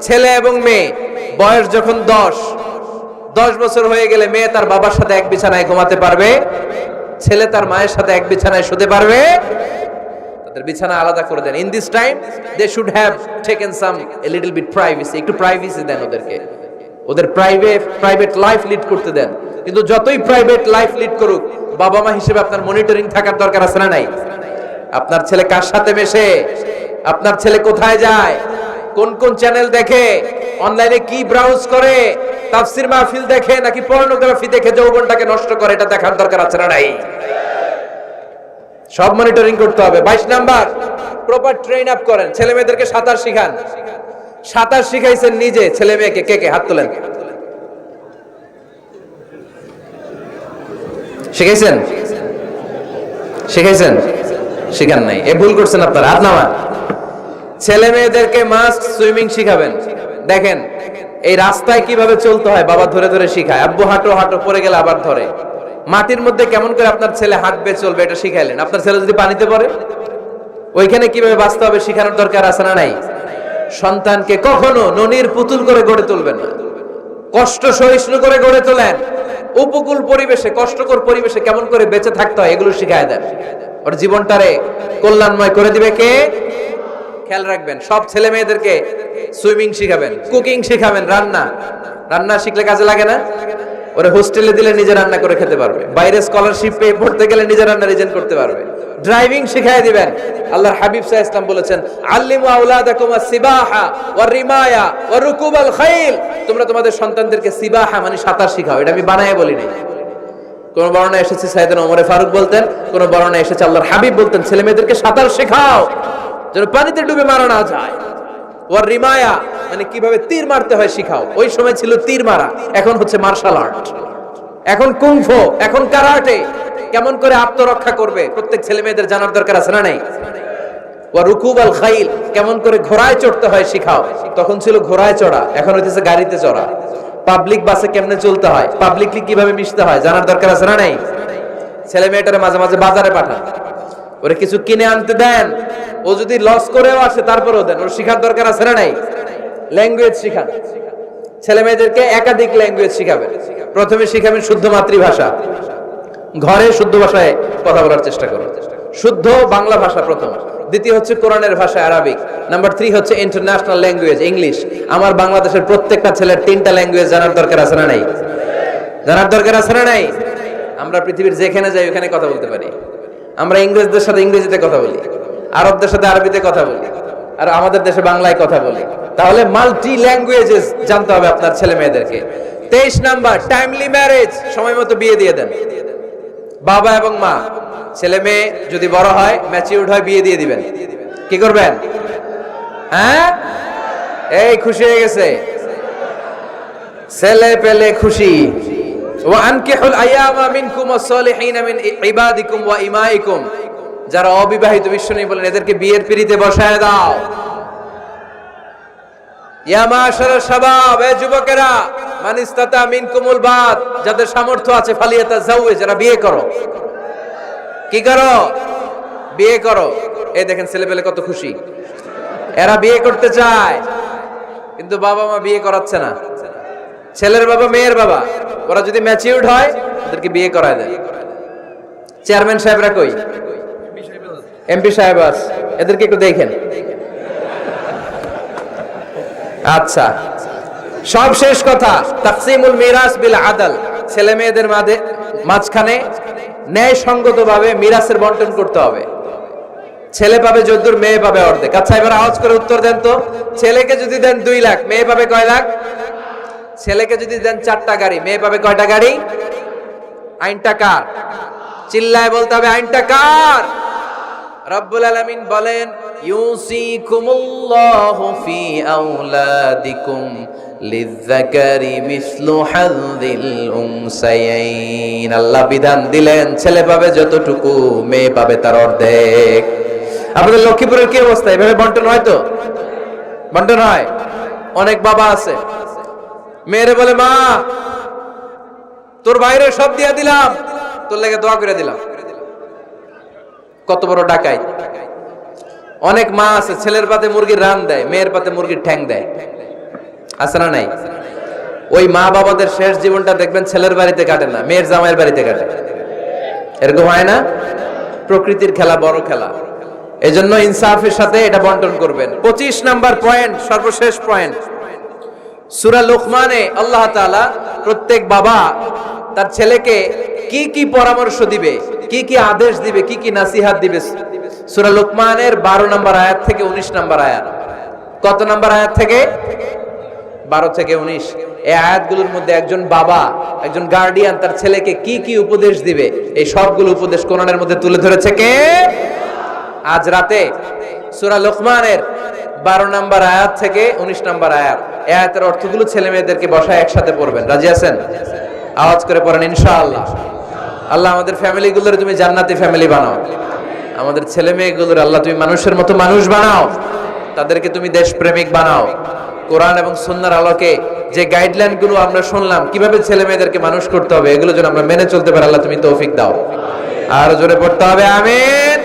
ছেলে এবং মেয়ে বয়স যখন 10 বছর হয়ে গেলে মেয়ে তার বাবার সাথে এক বিছানায় ঘুমাতে পারবে, ছেলে তার মায়ের সাথে এক বিছানায় শুতে পারবে। তাদের বিছানা আলাদা করে দেন। In this time they should have taken some a little bit privacy, একটু প্রাইভেসি দেন ওদেরকে, ওদের প্রাইভেট লাইফ লিড করতে দেন। কিন্তু যতই প্রাইভেট লাইফ লিড করুক, বাবা মা হিসেবে আপনার মনিটরিং থাকার দরকার আছে না নাই? আপনার ছেলে কার সাথে মেশে, আপনার ছেলে কোথায় যায়, কোন কোন চ্যানেল দেখে, অনলাইনে কি ব্রাউজ করে, তাফসির মাহফিল দেখে নাকি পর্নোগ্রাফি দেখে যৌবনটাকে নষ্ট করে, এটা দেখার দরকার আছে না নাই? সব মনিটরিং করতে হবে। 22 নাম্বার, প্রপার ট্রেন আপ করেন। ছেলে মেয়েদেরকে সাঁতার শিখান। সাঁতার শিখাইছেন নিজে ছেলে মেয়েকে? কে কে হাত তোলেন? শিখাইছেন? শিখাইছেন? শিখান নাই, এ ভুল করছেন আপনারা। হাত নামান। ছেলে মেয়েদেরকে মাস্ট সুইমিং শিখাবেন। দেখেন এই রাস্তায় কিভাবে চলতে হয় বাবা ধরে ধরে শিখায়। আব্বু হাঁটো হাঁটো, পড়ে গেলে আবার ধরে। মাটির মধ্যে কেমন করে আপনার ছেলে হাঁটবে চলবে এটা শিখাইলেন। আপনার ছেলে যদি পানিতে পড়ে, ওইখানে কিভাবে বাঁচতে হবে শিখানোর দরকার আছে না নাই? সন্তানকে কখনো ননির পুতুল করে গড়ে তুলবেন না, কষ্ট সহিষ্ণু করে গড়ে তোলেন। উপকূল পরিবেশে, কষ্টকর পরিবেশে কেমন করে বেঁচে থাকতে হয় এগুলো শিখায় দেন। ওর জীবনটারে কল্যাণময় করে দিবে কে? খেয়াল রাখবেন। সব ছেলে মেয়েদেরকে সুইমিং শিখাবেন, কুকিং শিখাবেন, রান্না শিখলে কাজে লাগে না? ওরে হোস্টেলে দিলে নিজে রান্না করে খেতে পারবে, বাইরে স্কলারশিপ পেয়ে পড়তে গেলে নিজে রান্না রিজেন করতে পারবে। ড্রাইভিং শিখায় দিবেন। আল্লাহর হাবিব সাল্লাল্লাহু আলাইহি ওয়াসাল্লাম বলেছেন, আল্লিমু আওলাদাকুম আস-সিবাহা ওয়ার রিমায়া ওয়া রুকুবাল খাইল। তোমরা তোমাদের সন্তানদেরকে সিবাহা মানে সাঁতার শিখাও। এটা আমি বানায়ে বলি নাই। কোন বর্ণনায় এসেছে সাইয়েদনা ওমর ফারুক বলতেন, কোন বর্ণনায় এসেছে আল্লাহর হাবিব বলতেন, ছেলে মেয়েদেরকে সাঁতার শেখাও যেন পানিতে ডুবে মারা না যায়। ওয়ার রিমায়া মানে কিভাবে তীর মারতে হয় শিখাও। ওই সময় ছিল তীর মারা, এখন হচ্ছে মার্শাল আর্ট, এখন কুংফু, এখন কারাটে। কেমন করে আত্মরক্ষা করবে প্রত্যেক ছেলে মেয়েদের জানার দরকার আছে না নাই? ওয়া রুকুবাল খাইল, কেমন করে ঘোড়ায় চড়তে হয় শিখাও। তখন ছিল ঘোড়ায় চড়া, এখন হচ্ছে গাড়িতে চড়া। পাবলিক বাসে কেমনে চলতে হয়, পাবলিকলি কিভাবে মিশতে হয় জানার দরকার আছে না নাই? ছেলে মেয়েটারে মাঝে মাঝে বাজারে পাঠান, ওরে কিছু কিনে আনতে দেন। ও যদি লস করেও আসে তারপরেও দেন, ওর শিখার দরকার আছে না নাই? ল্যাঙ্গুয়েজ শিখান। ছেলে মেয়েদেরকে একাধিক ল্যাঙ্গুয়েজ শিখাবেন। প্রথমে শিখাবেন শুদ্ধ মাতৃভাষা, ঘরে শুদ্ধ ভাষায় কথা বলার চেষ্টা করুন। শুদ্ধ বাংলা ভাষা প্রথম, দ্বিতীয় হচ্ছে কোরআনের ভাষা আরবিক, নাম্বার 3 হচ্ছে ইন্টারন্যাশনাল ল্যাঙ্গুয়েজ ইংলিশ। আমার বাংলাদেশের প্রত্যেকটা ছেলের 3টা ল্যাঙ্গুয়েজ জানার দরকার আছে না নাই? জানার দরকার আছে না নাই? আমরা পৃথিবীর যেখানে যাই ওখানে কথা বলতে পারি। আমরা ইংরেজদের সাথে ইংরেজিতে কথা বলি, আরবদের সাথে আরবিতে কথা বলি, আর আমাদের দেশে বাংলায় কথা বলি। তাহলে মাল্টি ল্যাঙ্গুয়েজেস জানতে হবে আপনার ছেলে মেয়েদেরকে। 23 নাম্বার, টাইমলি ম্যারেজ, সময় মতো বিয়ে দিয়ে দেন। বাবা এবং মা, ছেলে মেয়ে যদি বড় হয়, ম্যাচিউরড হয়, বিয়ে দিয়ে দিবেন। কি করবেন? হ্যাঁ, এই খুশি হয়ে গেছে ছেলে পেলে খুশি। ওয়া আনকিহুল আয়ামা মিনকুম ওয়াস-সালিহিনা মিন ইবাদিকুম ওয়া ইমাইকুম, যারা অবিবাহিত বিশ্বনবী বলেন এদেরকে বিয়ের পিঁড়িতে বসায় দাও। ইয়া মাশারাশ শাবাব, এ যুবকেরা, মান ইসতাতা মিনকুমুল বাত, যাদের সামর্থ্য আছে ফালিয়াতাজাওয়াজ, যারা বিয়ে করো। কি করো? বিয়ে করো। এই দেখেন ছেলে পেলে কত খুশি, এরা বিয়ে করতে চায় কিন্তু বাবা মা বিয়ে করাচ্ছে না। ছেলের বাবা মেয়ের বাবা, ওরা যদি ম্যাচিউরড হয় ওদেরকে বিয়ে করায় দেয়। চেয়ারম্যান সাহেবরা কই? এমপি সাহেব আছে, এদেরকে একটু দেখেন। আচ্ছা, সব শেষ কথা, তাকসিমুল মিরাস বিল আদল, ছেলে মেয়েদের মাঝখানে ন্যায় সঙ্গতভাবে মিরাসের বন্টন করতে হবে। ছেলে পাবে যদ্দুর, মেয়ে পাবে অর্ধেক। আচ্ছা এবার আওয়াজ করে উত্তর দেন তো, ছেলেকে যদি দেন 2 লাখ, মেয়ে পাবে কয় লাখ? ছেলেকে যদি দেন 4টা গাড়ি, মেয়ে পাবে কয়টা গাড়ি? আইনটা কার? চিল্লায় বলতে হবে, আইনটা কার? রব্বুল আলামিন বলেন, ইউসিকুমুল্লাহু ফি আওলাদিকুম লিযযাকারি মিসলু হাযযিল উনসায়াইন। আল্লাহ বিধান দিলেন ছেলে পাবে যতটুকু, মেয়ে পাবে তার অর্ধেক। আপনাদের লক্ষ্মীপুরের কি অবস্থা? এভাবে বন্টন হয় তো? বন্টন হয়? অনেক বাবা আছে, মেয়েরে বলে, মা তোর বাইরে সব দিয়া দিলাম, তোর লেগে দোয়া করে দিলাম। কত বড় ডাকাই! অনেক মা আছে ছেলের পাতে মুরগির রান দেয়, মেয়ের পাতে মুরগির ঠ্যাং দেয়। আছে না নাই? ওই মা বাবাদের শেষ জীবনটা দেখবেন ছেলের বাড়িতে কাটে না, মেয়ের জামাইয়ের বাড়িতে কাটে। এরকম হয় না? প্রকৃতির খেলা বড় খেলা। এজন্য ইনসাফের সাথে এটা বন্টন করবেন। 25 নাম্বার পয়েন্ট, সর্বশেষ পয়েন্ট, সূরা লোকমানে আল্লাহ তাআলা প্রত্যেক বাবা তার ছেলেকে কি কি পরামর্শ দিবে, কি কি আদেশ দিবে, কি কি নাসিহাত দিবে, সূরা লোকমানের 12 নম্বর আয়াত থেকে 19 নম্বর আয়াত। কত নম্বর আয়াত থেকে? 12 থেকে 19। এই আয়াতগুলোর মধ্যে একজন বাবা, একজন গার্ডিয়ান তার ছেলেকে কি কি উপদেশ দিবে, এই সবগুলো উপদেশ কোরআনের মধ্যে তুলে ধরেছে কে? আজ রাতে সূরা লোকমানের 12 নম্বর আয়াত থেকে 19 নম্বর আয়াত, এই আয়াতের অর্থগুলো ছেলে মেয়েদেরকে বসায় একসাথে পড়বেন। রাজি আছেন? আওয়াজ করে পড়েন ইনশাআল্লাহ। আল্লাহ আমাদের ফ্যামিলিগুলোর তুমি জান্নাতি ফ্যামিলি বানাও, আমাদের ছেলে মেয়েগুলোর আল্লাহ তুমি মানুষের মতো মানুষ বানাও, তাদেরকে তুমি দেশপ্রেমিক বানাও। কোরআন এবং সুন্নাহর আলোকে যে গাইডলাইন গুলো আমরা শুনলাম কিভাবে ছেলে মেয়েদেরকে মানুষ করতে হবে, এগুলো যেন আমরা মেনে চলতে পারি, আল্লাহ তুমি তৌফিক দাও। আর জোরে পড়তে হবে আমিন।